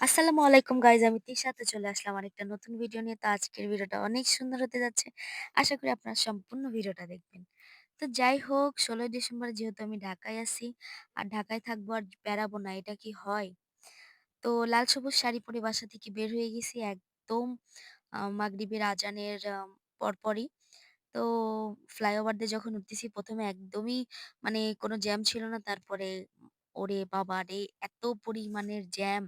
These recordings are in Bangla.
আসসালামু আলাইকুম গাইজ, আমি তিশাতে চলে আসলাম আরেকটা নতুন ভিডিও নিয়ে। তো আজকের ভিডিওটা অনেক সুন্দর হতে যাচ্ছে। আশা করি আপনারা সম্পূর্ণ ভিডিওটা দেখবেন। তো যাই হোক, ১৬ই ডিসেম্বর যেহেতু আমি ঢাকায় আছি আর ঢাকায় থাকবো আর বেড়াবো না, এটা কি হয়? তো লাল সবুজ শাড়ি পরে বাসা থেকে বের হয়ে গেছি একদম মাগরিবের আজানের পরপরই। তো ফ্লাইওভার দিয়ে যখন উঠতেছি ১ম এ একদমই মানে কোনো জ্যাম ছিল না। তারপরে ওরে বাবারে! এত পরিমাণের জ্যাম!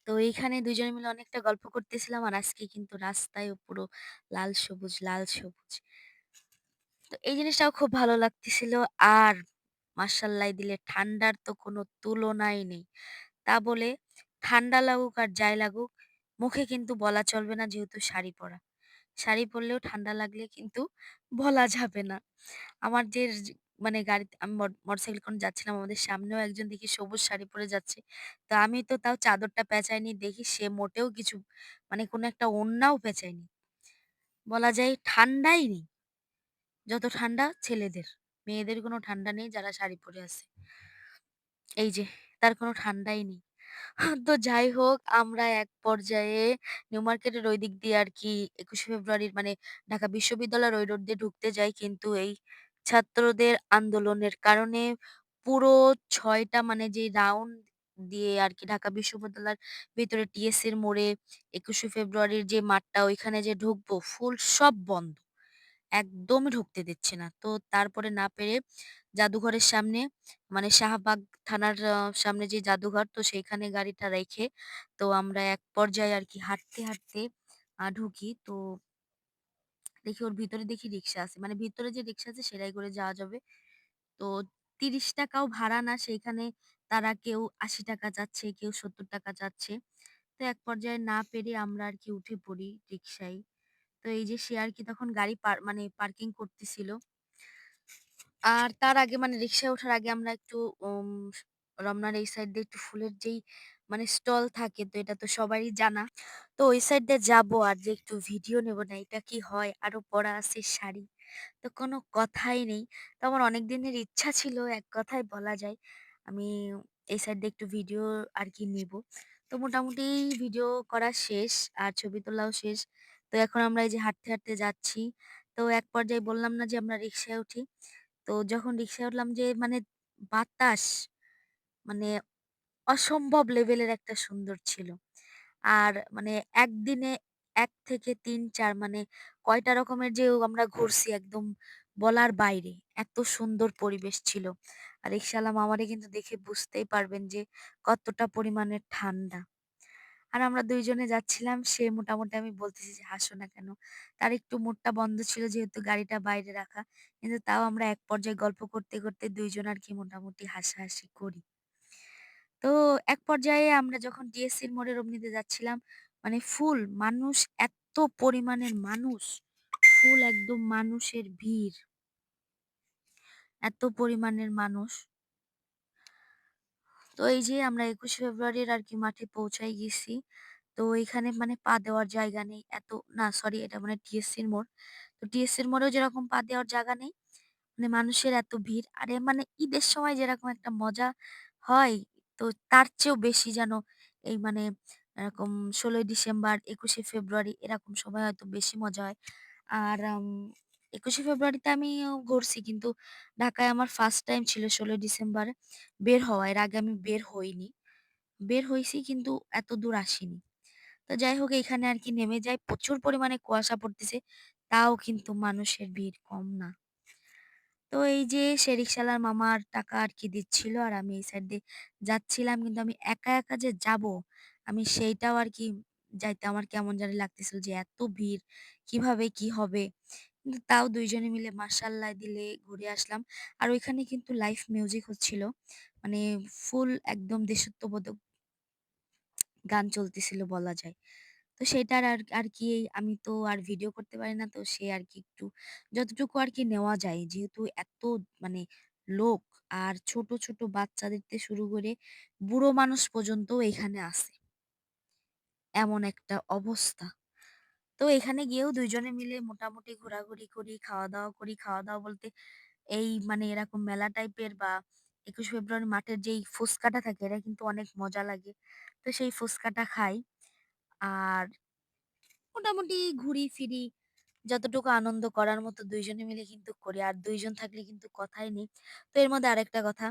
তো এইখানে ২ জনে মিলে অনেকটা গল্প করতেছিলাম। আর আজকে কিন্তু রাস্তায়ও পুরো লাল সবুজ, লাল সবুজ। তো এই জিনিসটাও খুব ভালো লাগতেছিল। আর মাশাআল্লাহ দিলে ঠান্ডার তো কোনো তুলনাই নেই। তা বলে ঠান্ডা লাগুক আর যাই লাগুক, মুখে কিন্তু বলা চলবে না যেহেতু শাড়ি পরা। শাড়ি পরলেও ঠান্ডা লাগলে কিন্তু বলা যাবে না। আমার যে মানে গাড়িতে আমি মোটরসাইকেল করে যাচ্ছিলাম, আমাদের সামনেও একজন দেখি সবুজ শাড়ি পরে যাচ্ছে। তো আমি তো তাও চাদরটা পেঁচাইনি, দেখি সে মোটেও কিছু মানে কোনো একটা ওড়নাও পেঁচায়নি। বলা যায় ঠান্ডাই নেই। যত ঠান্ডা ছেলেদের। মেয়েদের কোনো ঠান্ডা নেই যারা শাড়ি পরে আছে। এই যে তার কোনো ঠান্ডাই নেই। তো যাই হোক, আমরা এক পর্যায়ে নিউ মার্কেটের ওই দিক দিয়ে আরকি ২১শে ফেব্রুয়ারির মানে ঢাকা বিশ্ববিদ্যালয়ের ওই রোড দিয়ে ঢুকতে যাই। কিন্তু এই ছাত্রদের আন্দোলনের কারণে পুরো ৬ টা মানে যে রাউন্ড দিয়ে আরকি ঢাকা বিশ্ববিদ্যালয়ের ভেতরে টিএসসির মোড়ে ২১শে ফেব্রুয়ারির যে মাঠটা ওইখানে যে ঢুকবো ফুল সব বন্ধ। একদমই ঢুকতে দিচ্ছে না। তো তারপরে না পেরে জাদুঘরের সামনে মানে শাহবাগ থানার সামনে যে জাদুঘর, তো সেইখানে গাড়িটা রেখে তো আমরা এক পর্যায়ে আরকি হাঁটতে ঢুকি। তো দেখি ওর ভিতরে দেখি রিক্সা আছে। মানে ভিতরে যে রিক্সা আছে সেটাই করে যাওয়া যাবে। তো ৳৩০ ও ভাড়া না, সেইখানে তারা কেউ ৳৮০ চাচ্ছে, কেউ ৳৭০ চাচ্ছে। তো এক পর্যায়ে না পেরে আমরা আরকি উঠে পড়ি রিক্সায়। তো এই যে সে আরকি তখন গাড়ি মানে পার্কিং করতেছিল। আর তার আগে মানে রিক্সায় ওঠার আগে আমরা একটু রমনার এই সাইড দিয়ে একটু ফুলের যেই মানে স্টল থাকে, তো এটা তো সবারই জানা। তো ওই সাইড দিয়ে যাবো আর যে একটু ভিডিও নেব না, এটা কি হয়? আরো পরা আছে শাড়ি। তো কোনো কথাই নেই। তো আমার অনেক দিনের ইচ্ছা ছিল, এক কথায় বলা যায়। আমি এই সাইড দিয়ে একটু ভিডিও আরকি নিবো। তো মোটামুটি ভিডিও করা শেষ আর ছবি তোলাও শেষ। তো এখন আমরা এই যে হাঁটতে যাচ্ছি। তো এক পর্যায়ে বললাম না যে আমরা রিক্সায় উঠি। তো যখন রিক্সায় উঠলাম যে মানে বাতাস মানে অসম্ভব লেভেলের একটা সুন্দর ছিল। আর মানে একদিনে ১ থেকে ৩, ৪ মানে কয়টা রকমের যে আমরা ঘুরছি একদম বলার বাইরে। এত সুন্দর পরিবেশ ছিল। আর রিক্শাওয়ালা মামারে কিন্তু দেখে বুঝতেই পারবেন যে কতটা পরিমাণে ঠান্ডা। আর আমরা ২ জনে যাচ্ছিলাম। সে মোটামুটি আমি বলতেছি যে, "হাসো না কেন?" তার একটু মুডটা বন্ধ ছিল যেহেতু গাড়িটা বাইরে রাখা। কিন্তু তাও আমরা এক পর্যায়ে গল্প করতে ২ জন আরকি মোটামুটি হাসাহাসি করি। তো এক পর্যায়ে আমরা যখন টিএসসির মোড়ের অমনিতে যাচ্ছিলাম, মানে ফুল মানুষ, এত পরিমাণের মানুষ, ফুল একদম মানুষের ভিড়, এত পরিমাণের মানুষ। তো এই যে আমরা ২১শে ফেব্রুয়ারির আরকি মাঠে পৌঁছায় গেছি। তো এখানে মানে পা দেওয়ার জায়গা নেই। না সরি, এটা মানে টিএসসির মোড়। তো টিএসসির মোড়েও যেরকম পা দেওয়ার জায়গা নেই, মানে মানুষের এত ভিড়। আরে মানে ঈদের সময় যেরকম একটা মজা হয়, তো তার চেয়েও বেশি যেন এই মানে এরকম ১৬ই ডিসেম্বর, ২১শে ফেব্রুয়ারি এরকম সময় হয়তো বেশি মজা হয়। আর ২১শে ফেব্রুয়ারিতে আমিও ঘুরছি, কিন্তু ঢাকায় আমার ফার্স্ট টাইম ছিল ১৬ই ডিসেম্বরে বের হওয়া। এর আগে আমি বের হইনি। বের হইছি কিন্তু এতদূর আসিনি। তো যাই হোক, এইখানে আরকি নেমে যাই। প্রচুর পরিমাণে কুয়াশা পড়তেছে। তাও কিন্তু মানুষের ভিড় কম না। তো এই যে সে রিক্শাওয়ালার মামার টাকা আরকি দিচ্ছিল আর আমি এই সাইড দিয়ে যাচ্ছিলাম। কিন্তু আমি একা যে যাবো, আমি সেইটাও আরকি যাইতে আমার কেমন জানি লাগতেছিল যে এত ভিড়, কিভাবে কি হবে? কিন্তু তাও ২ জনে মিলে মাশাআল্লাহ দিলে ঘুরে আসলাম। আর ওইখানে কিন্তু লাইভ মিউজিক হচ্ছিল। মানে ফুল একদম দেশাত্মবোধক গান চলতেছিল বলা যায়। তো সেটার আরকি আমি তো আর ভিডিও করতে পারি না। তো সে আরকি একটু যতটুকু আরকি নেওয়া যায়। যেহেতু এত মানে লোক, আর ছোট বাচ্চাদের থেকে শুরু করে বুড়ো মানুষ পর্যন্তও এখানে আছে। এমন একটা অবস্থা। তো এখানে গিয়েও ২ জনে মিলে মোটামুটি ঘোরাঘুরি করি, খাওয়া-দাওয়া করি। খাওয়া-দাওয়া বলতে এই মানে এরকম মেলা টাইপের বা ২১ ফেব্রুয়ারি মাঠের যেই ফুচকাটা থাকে এটা কিন্তু অনেক মজা লাগে। তো সেই ফুচকাটা খাই। আর মোটামুটি ঘুরি-ফিরি যতটুকু আনন্দ করার মতো ২ জনে মিলে কিন্তু করি। আর ২ জন থাকলে কিন্তু কথাই নেই। তো এর মধ্যে আরেকটা কথা,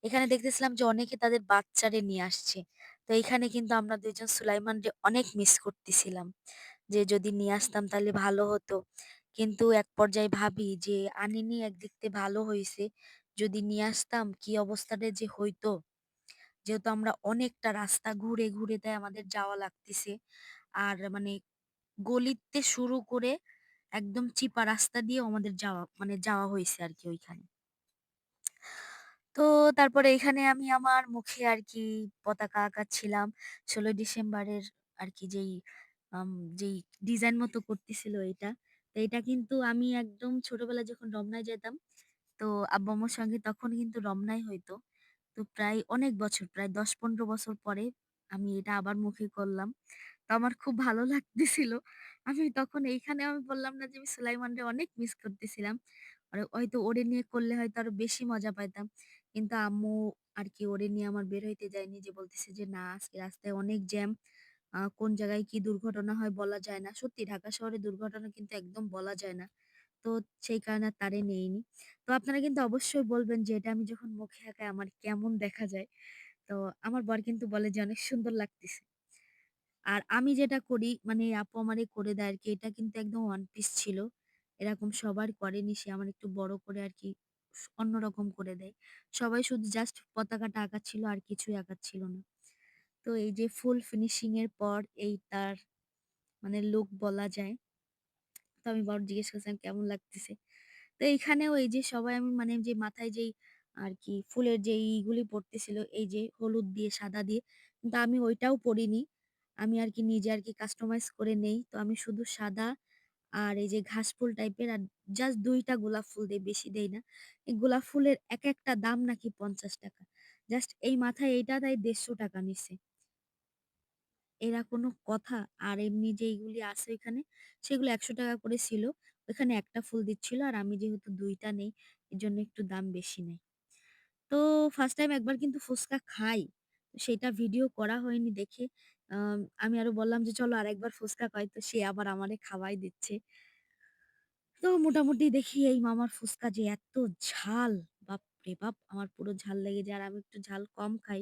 এখানে দেখতেছিলাম যে অনেকে তাদের বাচ্চারে নিয়ে আসছে। তো এইখানে কিন্তু আমরা ২ জন সুলাইমানরে অনেক মিস করতেছিলাম। যে যদি নিয়ে আসতাম তাহলে ভালো হতো। কিন্তু এক পর্যায়ে ভাবি যে আনিনি একদিক থেকে ভালো হইছে। যদি নিয়ে আসতাম কি অবস্থাটা যে হইতো। যেহেতু আমরা অনেকটা রাস্তা ঘুরে, ঘুরে তাই আমাদের যাওয়া লাগতিছে। আর মানে গলিতে শুরু করে একদম চিপা রাস্তা দিয়েও আমাদের যাওয়া মানে যাওয়া হইছে আরকি ওইখানে। তো তারপরে এখানে আমি আমার মুখে আরকি পতাকা আঁকাচ্ছিলাম। ১৬ই ডিসেম্বরের আরকি আম যেই ডিজাইন মতো করতেছিল এটা। তো এটা কিন্তু আমি একদম ছোটবেলায় যখন রমনায় যেতাম, তো আব্বু-আম্মুর সঙ্গে তখন কিন্তু রমনায় হইতো। তো প্রায় অনেক বছর, প্রায় ১০-১৫ বছর পরে আমি এটা আবার মুখে করলাম। তো আমার খুব ভালো লাগতেছিল। আমি তখন এইখানে আমি বললাম না যে আমি সুলাইমানরে অনেক মিস করতেছিলাম। আর হয়তো ওরে নিয়ে করলে হয়তো আরো বেশি মজা পাইতাম। কিন্তু আম্মু আরকি ওরে নিয়ে আমার বের হইতে দেয়নি যে বলতেছে যে, "না আজকে রাস্তায় অনেক জ্যাম। কোন জায়গায় কি দুর্ঘটনা হয় বলা যায় না।" সত্যি ঢাকা শহরে দুর্ঘটনা কিন্তু একদম বলা যায় না। তো সেই কারণে আর তারে নেইনি। তো আপনারা কিন্তু অবশ্যই বলবেন যে এটা আমি যখন মুখে আঁকাই আমার কেমন দেখা যায়। তো আমার বর কিন্তু বলে যে অনেক সুন্দর লাগতিছে। আর আমি যেটা করি মানে আপু আমারে করে দেয় আরকি এটা কিন্তু একদম ওয়ান পিস ছিল। এরকম সবার করেনি সে আমার একটু বড় করে আরকি অন্যরকম করে দেয়। সবাই শুধু জাস্ট পতাকাটা আঁকাচ্ছিল আর কিছুই আঁকাচ্ছিল না। তো এই যে ফুল ফিনিশিং এর পর এই তার মানে লুক বলা যায়। তো আমি বর জিজ্ঞেস করছিলাম কেমন লাগতেছে? তো এইখানেও এই যে সবাই আমি মানে যে মাথায় যেই আরকি ফুলের যে ইগুলি পড়তেছিল, এই যে হলুদ দিয়ে সাদা দিয়ে, কিন্তু আমি ওইটাও পড়িনি। আমি আরকি নিজে আরকি কাস্টমাইজ করে নেই। তো আমি শুধু সাদা আর এই যে ঘাস ফুল টাইপের আর জাস্ট ২ টা গোলাপ ফুল দেই, বেশি দেই না। এই গোলাপ ফুলের একেকটা দাম নাকি ৳৫০। জাস্ট এই মাথায় এইটা তাই ৳১৫০ নিছে। এরা কোনো কথা? আর এমনি যেইগুলি আছে ওইখানে, সেগুলো ৳১০০ করে ছিল। ওইখানে ১ টা ফুল দিচ্ছিল। আর আমি যেহেতু ২ টা নেই, এজন্য একটু দাম বেশি নেয়। তো ফার্স্ট টাইম একবার কিন্তু ফুচকা খাই। সেটা ভিডিও করা হয়নি দেখে আমি আরো বললাম যে, "চলো আরেকবার ফুচকা খাই।" তো সে আবার আমারে খাওয়াই দিচ্ছে। তো মোটামুটি দেখি এই মামার ফুচকা যে এত ঝাল! বাপরে বাপ! আমার পুরো ঝাল লেগে যায়। আর আমি একটু ঝাল কম খাই।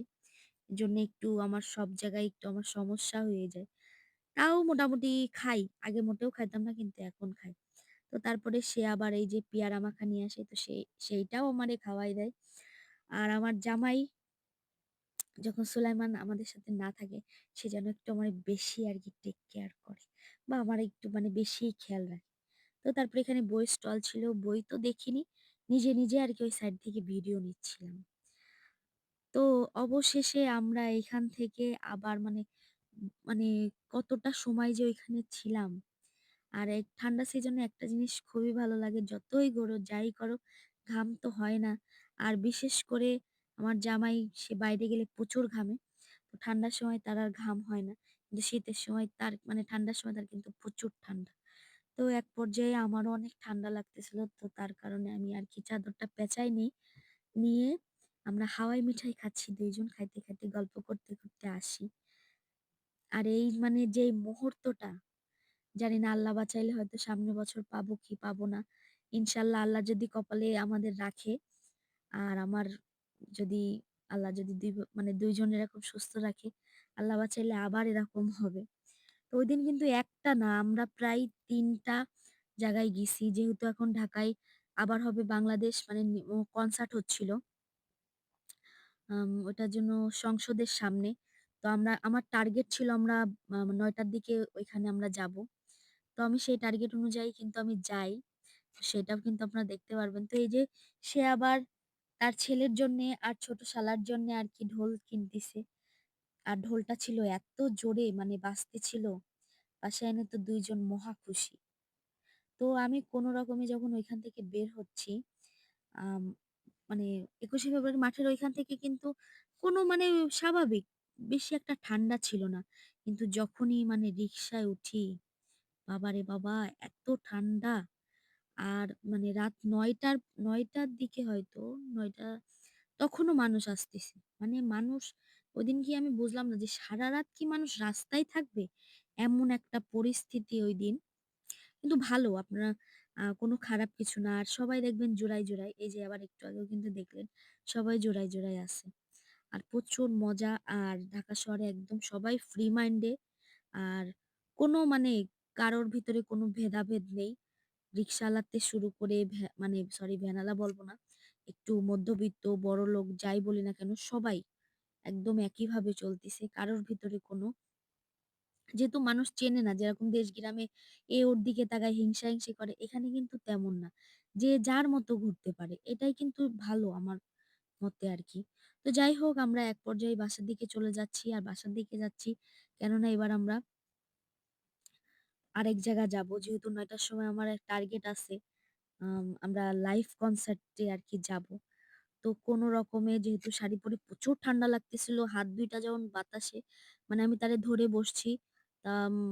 এজন্য একটু আমার সব জায়গায় একটু আমার সমস্যা হয়ে যায়। তাও মোটামুটি খাই। আগে মোটেও খাইতাম না কিন্তু এখন খাই। তো তারপরে সে আবার এই যে পেয়ারা মাখা নিয়ে আসে তো সেইটাও আমারে খাওয়াই দেয়। আর আমার জামাই যখন সুলাইমান আমাদের সাথে না থাকে সে যেন একটু আমার বেশি আরকি টেক কেয়ার করে বা আমার একটু মানে বেশিই খেয়াল রাখে। তো তারপরে এখানে বইয়ের স্টল ছিল, বই তো দেখিনি। নিজে, নিজে আরকি ওই সাইড থেকে ভিডিও নিচ্ছিলাম। তো অবশেষে আমরা এখান থেকে আবার মানে কতটা সময় যে ওইখানে ছিলাম। আর এই ঠান্ডা সিজনে একটা জিনিস খুবই ভালো লাগে, যতই ঘোরো, যাই করো, ঘাম তো হয় না। আর বিশেষ করে আমার জামাই সে বাইরে গেলে প্রচুর ঘামে। তো ঠান্ডার সময় তার আর ঘাম হয় না। কিন্তু শীতের সময় তার মানে ঠান্ডার সময় তার কিন্তু প্রচুর ঠান্ডা। তো এক পর্যায়ে আমারও অনেক ঠান্ডা লাগতেছিল। তো তার কারণে আমি আরকি চাদরটা পেঁচাইনি। নিয়ে আমরা হাওয়াই মিঠাই খাচ্ছি ২ জন খাইতে, খাইতে গল্প করতে, করতে আসি। আর এই মানে যেই মুহূর্তটা জানি না আল্লাহ বাঁচাইলে হয়তো সামনের বছর পাবো কি পাবো না। ইনশাআল্লাহ আল্লাহ যদি কপালে আমাদের রাখে আর আমার যদি আল্লাহ যদি ২ জন এরকম সুস্থ রাখে, আল্লাহ বাঁচাইলে আবার এরকম হবে। তো ঐদিন কিন্তু একটা না আমরা প্রায় ৩ টা জায়গায় গেছি। যেহেতু এখন ঢাকায় আবার হবে বাংলাদেশ মানে কনসার্ট হচ্ছিল। ওটার জন্য সংসদের সামনে। তো আমার টার্গেট ছিল আমরা ৯ টার দিকে ওইখানে আমরা যাবো। তো আমি সেই টার্গেট অনুযায়ী কিন্তু আমি যাই। সেটাও কিন্তু আপনারা দেখতে পারবেন। তো এই যে সে আবার তার ছেলের জন্যে আর ছোট শালার জন্যে আরকি ঢোল কিনতিছে। আর ঢোলটা ছিল এত জোরে মানে বাজতেছিল, বাসায় এনে তো ২ জন মহা খুশি। তো আমি কোন রকমে যখন ওইখান থেকে বের হচ্ছি, আম মানে ২১শে ফেব্রুয়ারি মাঠের ওইখান থেকে কিন্তু কোনো মানে স্বাভাবিক, বেশি একটা ঠান্ডা ছিল না। কিন্তু যখনই মানে রিক্সায় উঠি, বাবারে বাবা! এত ঠান্ডা! আর মানে রাত ৯ টার দিকে হয়তো ৯ টা তখনও মানুষ আসতেছে। মানে মানুষ ওইদিন কি আমি বুঝলাম না যে সারারাত কি মানুষ রাস্তায় থাকবে? এমন একটা পরিস্থিতি ঐদিন। কিন্তু ভালো আপনারা কোনো খারাপ কিছু না। আর সবাই দেখবেন জোড়ায়, জোড়ায় এই যে আবার একটু আগেও কিন্তু দেখলেন সবাই জোড়ায়, জোড়ায় আছে। আর প্রচুর মজা আর ঢাকা শহরে একদম সবাই ফ্রি মাইন্ডে আর কোনো মানে কারোর ভিতরে কোনো ভেদাভেদ নেই। রিক্শাওয়ালাতে শুরু করে মানে সরি ভ্যানওয়ালা বলবো না। একটু মধ্যবিত্ত, বড়লোক যাই বলি না কেন সবাই একদম একইভাবে চলতেছে। কারোর ভিতরে কোনো যেহেতু মানুষ চেনে না যেরকম দেশ গ্রামে ওর দিকে তাকায় হিংসাহিংসি করে, এখানে কিন্তু তেমন না। যে যার মতো ঘুরতে পারে। এটাই কিন্তু ভালো আমার মতে আরকি। তো যাই হোক আমরা এক পর্যায়ে বাসার দিকে চলে যাচ্ছি। আর বাসার দিকে যাচ্ছি কেননা এবার আমরা আরেক জায়গা যাবো। যেহেতু ৯ টার সময় আমার এক টার্গেট আছে। আমরা লাইভ কনসার্টে আরকি যাবো। তো কোনো রকমে যেহেতু শাড়ি পরে প্রচুর ঠান্ডা লাগতেছিল, হাত ২ টা যেমন বাতাসে মানে আমি তারে ধরে বসছি।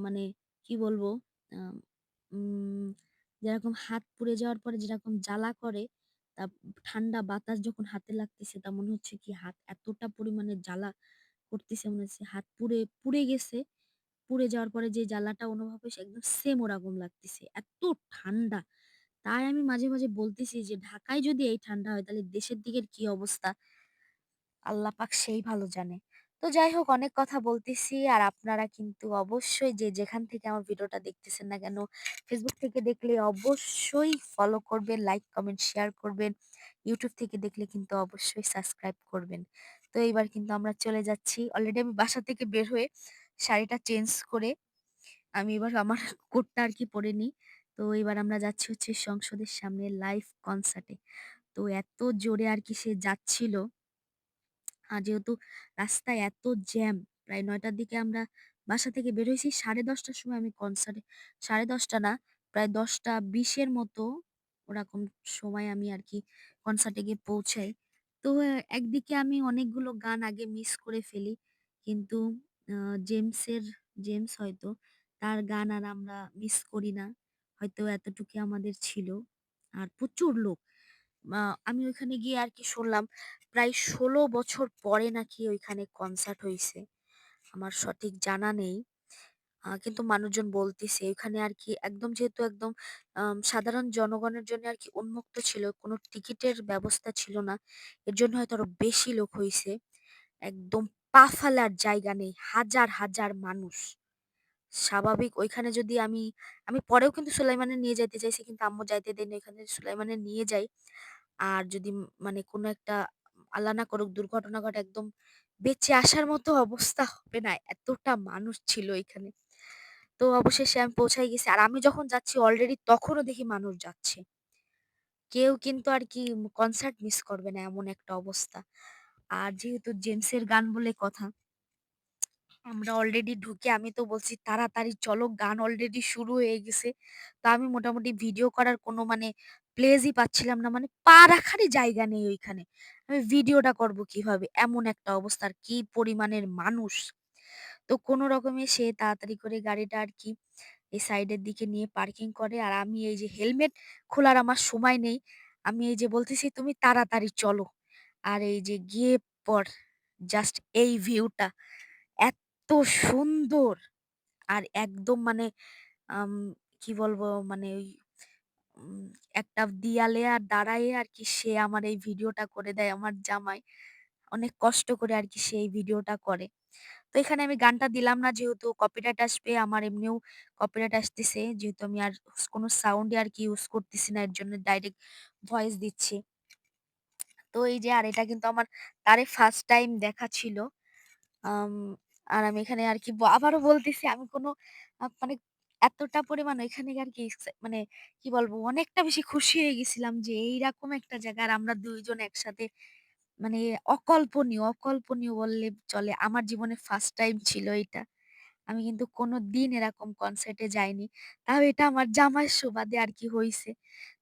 মানে কি বলবো? আম উম যেরকম হাত পুড়ে যাওয়ার পরে যেরকম জ্বালা করে, তা ঠান্ডা বাতাস যখন হাতে লাগতেছে তা মনে হচ্ছে কি হাত এতটা পরিমাণে জ্বালা করতেছে মনে হচ্ছে হাত পুড়ে পুড়ে গেছে। পুড়ে যাওয়ার পরে যে জ্বালাটা অনুভব হয় সে একদম সেম ওরকম লাগতেছে। এত ঠান্ডা! তাই আমি মাঝে, মাঝে বলতেছি যে ঢাকায় যদি এই ঠান্ডা হয় তাহলে দেশের দিকের কি অবস্থা? আল্লাহ পাক সেই ভালো জানে। তো যাই হোক অনেক কথা বলতেছি আর আপনারা কিন্তু অবশ্যই যে যেখান থেকে আমার ভিডিওটা দেখতেছেন না কেন, Facebook থেকে দেখলে অবশ্যই ফলো করবেন, লাইক, কমেন্ট, শেয়ার করবেন। YouTube থেকে দেখলে কিন্তু অবশ্যই সাবস্ক্রাইব করবেন। তো এইবার কিন্তু আমরা চলে যাচ্ছি। অলরেডি আমি বাসা থেকে বের হয়ে শাড়িটা চেঞ্জ করে আমি এবার আমার কোটটা আরকি পরে নিই। তো এবার আমরা যাচ্ছি হচ্ছে সংসদের সামনে লাইভ কনসার্টে। তো এত জোরে আরকি সে যাচ্ছিল যেহেতু রাস্তায় এত জ্যাম, প্রায় ৯ টার দিকে আমরা বাসা থেকে বের হইছি ১০:৩০ টার সময় আমি কনসার্টে ১০:৩০ না, প্রায় ১০:২০ এর মতো ওরকম সময় আমি আরকি কনসার্টে গিয়ে পৌঁছাই। তো একদিকে আমি অনেকগুলো গান আগে মিস করে ফেলি। কিন্তু আ জেমসের জেমস হয়তো তার গান আর আমরা মিস করি না। হয়তো এতটুকুই আমাদের ছিল। আর প্রচুর লোক। আ আমি ওইখানে গিয়ে আরকি শুনলাম প্রায় ১৬ বছর পরে নাকি ওইখানে কনসার্ট হইছে। আমার সঠিক জানা নেই। কিন্তু মানুষজন বলতিছে ওইখানে আরকি একদম যেহেতু একদম সাধারণ জনগণের জন্য আরকি উন্মুক্ত ছিল। কোন টিকিটের ব্যবস্থা ছিল না। এর জন্য হয়তো আরো বেশি লোক হইছে। একদম পা ফেলার জায়গা নেই। হাজার, হাজার মানুষ। স্বাভাবিক ওইখানে যদি আমি পরেও কিন্তু সুলাইমানে নিয়ে যাইতে চাইছি কিন্তু আম্মু যাইতে দেয়নি। ওইখানে সুলাইমানে নিয়ে যাই। আর যদি মানে কোনো একটা আল্লাহ না করুক দুর্ঘটনা ঘটে একদম বেঁচে আসার মতো অবস্থা হবে না। এতটা মানুষ ছিল এখানে। তো অবশেষে আমি পৌঁছায় গেছি। আর আমি যখন যাচ্ছি অলরেডি তখনও দেখি মানুষ যাচ্ছে। কেউ কিন্তু আর কি কনসার্ট মিস করবে না এমন একটা অবস্থা। আর যেহেতু জেমসের গান বলে কথা আমরা অলরেডি ঢুকে আমি তো বলছি, "তাড়াতাড়ি চলো গান অলরেডি শুরু হয়ে গেছে।" তো আমি মোটামুটি ভিডিও করার কোনো মানে প্লেসই পাচ্ছিলাম না। মানে পা রাখারই জায়গা নেই ওইখানে। আমি ভিডিওটা করব কিভাবে? এমন একটা অবস্থা। আর কি পরিমাণের মানুষ। তো কোনো রকমে সে তাড়াতাড়ি করে গাড়িটা আর কি এই সাইডের দিকে নিয়ে পার্কিং করে। আর আমি এই যে হেলমেট খোলার আমার সময় নেই। আমি এই যে বলতেছি, "তুমি তাড়াতাড়ি চলো।" আর এই যে গিয়ে পর জাস্ট এই ভিউটা এত সুন্দর! আর একদম মানে আম কি বলবো? মানে ওই উম একটা দেয়ালে দাঁড়ায়ে আরকি সে আমার এই ভিডিওটা করে দেয় আমার জামাই। অনেক কষ্ট করে আরকি সে এই ভিডিওটা করে। তো এখানে আমি গানটা দিলাম না যেহেতু কপিরাইট আসবে। আমার এমনিও কপিরাইট আসতেছে। যেহেতু আমি আর কোনো সাউন্ডই আরকি ইউজ করতেছি না। এর জন্য ডাইরেক্ট ভয়েস দিচ্ছি। তো এই যে আর এটা কিন্তু আমার তারে ফার্স্ট টাইম দেখা ছিল। আম আর আমি এখানে আরকি আবারও বলতেছি আমি কোনো মানে এতটা পরিমাণ এখানে আরকি মানে কি বলবো? অনেকটা বেশি খুশি হয়ে গেছিলাম যে এইরকম একটা জায়গা আর আমরা ২ জন একসাথে মানে অকল্পনীয়, অকল্পনীয় বললে চলে। আমার জীবনে ফার্স্ট টাইম ছিল এটা। আমি কিন্তু কোনোদিন এরকম কনসার্টে যাইনি। তাও এটা আমার জামাইয়ের সুবাদে আরকি হইছে।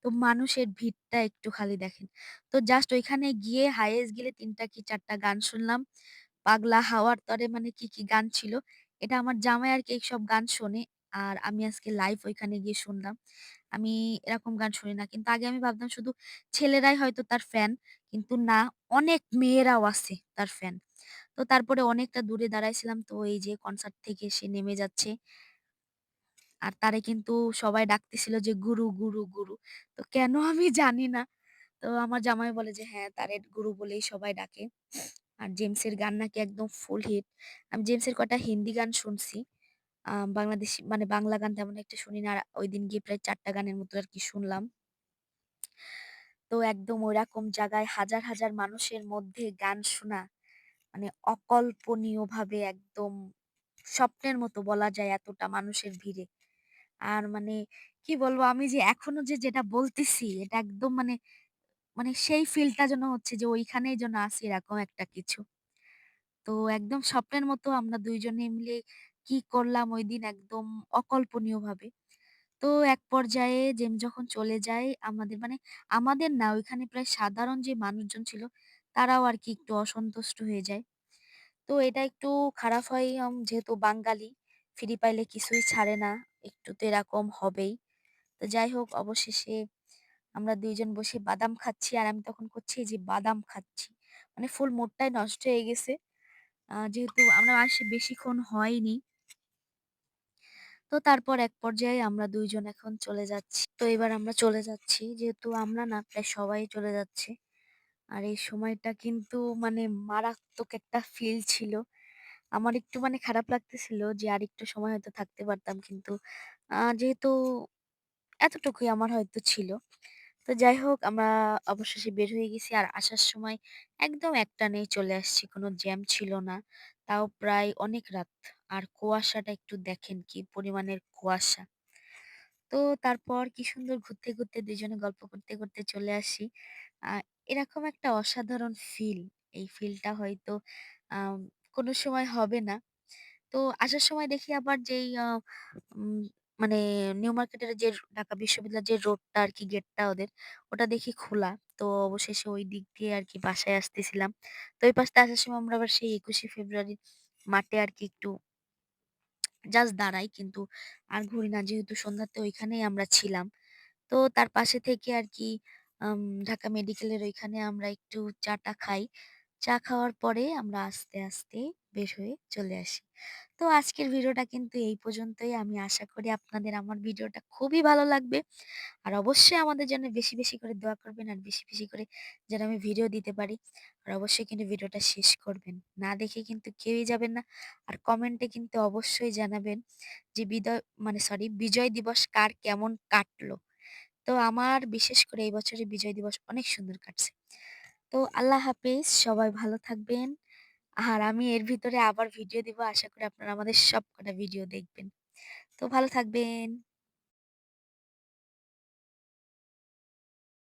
তো মানুষের ভিড়টা একটু খালি দেখেন। তো জাস্ট ওইখানে গিয়ে হাইয়েস্ট গেলে ৩ টা কি ৪ টা গান শুনলাম। পাগলা হাওয়ার তরে মানে কি, কি গান ছিল। এটা আমার জামাই আরকি এইসব গান শোনে। আর আমি আজকে লাইভ ওইখানে গিয়ে শুনলাম। আমি এরকম গান শুনি না। কিন্তু আগে আমি ভাবতাম শুধু ছেলেরাই হয়তো তার ফ্যান। কিন্তু না, অনেক মেয়েরাও আছে তার ফ্যান। তো তারপরে অনেকটা দূরে দাঁড়াইছিলাম। তো এই যে কনসার্ট থেকে সে নেমে যাচ্ছে। আর তারে কিন্তু সবাই ডাকতেছিল যে গুরু, গুরু, গুরু। তো কেন আমি জানি না। তো আমার জামাই বলে যে, "হ্যাঁ, তারে গুরু বলেই সবাই ডাকে।" আর জেমসের গান নাকি একদম ফুল হিট। আমি জেমসের কটা হিন্দি গান শুনছি। বাংলাদেশী মানে বাংলা গান তেমন একটা শুনি না। আর ঐদিন গিয়ে প্রায় ৪ টা গানের মতো আরকি শুনলাম। তো একদম ঐরকম জায়গায় হাজার, হাজার মানুষের মধ্যে গান শোনা মানে অকল্পনীয়ভাবে একদম স্বপ্নের মতো বলা যায় এতটা মানুষের ভিড়ে। আর মানে কি বলবো আমি যে এখনো যে যেটা বলতেছি এটা একদম মানে সেই ফিলটা যেন হচ্ছে যে ওইখানেই যেন আছি এরকম একটা কিছু। তো একদম স্বপ্নের মতো আমরা ২ জনে মিলে কি করলাম ঐদিন একদম অকল্পনীয়ভাবে। তো এক পর্যায়ে জেম যখন চলে যায় আমাদের মানে আমাদের না ওইখানে প্রায় সাধারণ যে মানুষজন ছিল তারাও আরকি একটু অসন্তুষ্ট হয়ে যায়। তো এটা একটু খারাপ হয় যেহেতু বাঙালি ফ্রি পাইলে কিছুই ছাড়ে না। একটু তো এরকম হবেই। তো যাই হোক অবশেষে আমরা ২ জন বসে বাদাম খাচ্ছি আর আমি তখন করছি এই যে বাদাম খাচ্ছি। মানে ফুল মুডটাই নষ্ট হয়ে গেছে। যেহেতু আমরা আসি বেশিক্ষণ হয়নি। তো তারপর এক পর্যায়ে আমরা ২ জন এখন চলে যাচ্ছি। তো এবার আমরা চলে যাচ্ছি। যেহেতু আমরা না প্রায় সবাই চলে যাচ্ছি। আর এই সময়টা কিন্তু মানে মারাত্মক একটা ফিল ছিল। আমার একটু মানে খারাপ লাগতেছিল যে আরেকটু সময় হয়তো থাকতে পারতাম। কিন্তু যেহেতু এতটুকুই আমার হয়তো ছিল। তো যাই হোক আমরা অবশেষে বের হয়ে গেছি। আর আসার সময় একদম একটানেই চলে আসছি। কোনো জ্যাম ছিল না। তাও প্রায় অনেক রাত। আর কুয়াশাটা একটু দেখেন কি পরিমাণের কুয়াশা। তো তারপর কি সুন্দর ঘুরতে, ঘুরতে ২ জনে গল্প করতে, করতে চলে আসি। আ এরকম একটা অসাধারণ ফিল। এই ফিলটা হয়তো আম কোনো সময় হবে না। তো আসার সময় দেখি আবার যেই উম মানে নিউ মার্কেটের যে ঢাকা বিশ্ববিদ্যালয়ের যে রোডটা আরকি গেটটা ওদের, ওটা দেখি খোলা। তো অবশেষে ওই দিক দিয়ে আরকি বাসায় আসতেছিলাম। তো ওই পাশ দিয়ে আসার সময় আমরা আবার সেই ২১শে ফেব্রুয়ারি মাঠে আরকি একটু জাস্ট দাঁড়াই। কিন্তু আর ঘুরি না। যেহেতু সন্ধ্যাতে ওইখানেই আমরা ছিলাম। তো তার পাশে থেকে আরকি আম ঢাকা মেডিকেলের ওইখানে আমরা একটু চা-টা খাই। চা খাওয়ার পরে আমরা আস্তে, আস্তে বের হয়ে চলে আসি। তো আজকের ভিডিওটা কিন্তু এই পর্যন্তই। আমি আশা করি আপনাদের আমার ভিডিওটা খুবই ভালো লাগবে। আর অবশ্যই আমাদের জন্য বেশি, বেশি করে দোয়া করবেন আর বেশি, বেশি করে যেন আমি ভিডিও দিতে পারি। আর অবশ্যই কিন্তু ভিডিওটা শেষ করবেন। না দেখে কিন্তু কেউই যাবেন না। আর কমেন্টে কিন্তু অবশ্যই জানাবেন যে বিজয় দিবস কার কেমন কাটলো? তো আমার বিশেষ করে এই বছরের বিজয় দিবস অনেক সুন্দর কাটছে। তো আল্লাহ হাফেজ। সবাই ভালো থাকবেন। আর আমি এর ভিতরে আবার ভিডিও দিব। আশা করি আপনারা আমাদের সবকটা ভিডিও দেখবেন। তো ভালো থাকবেন।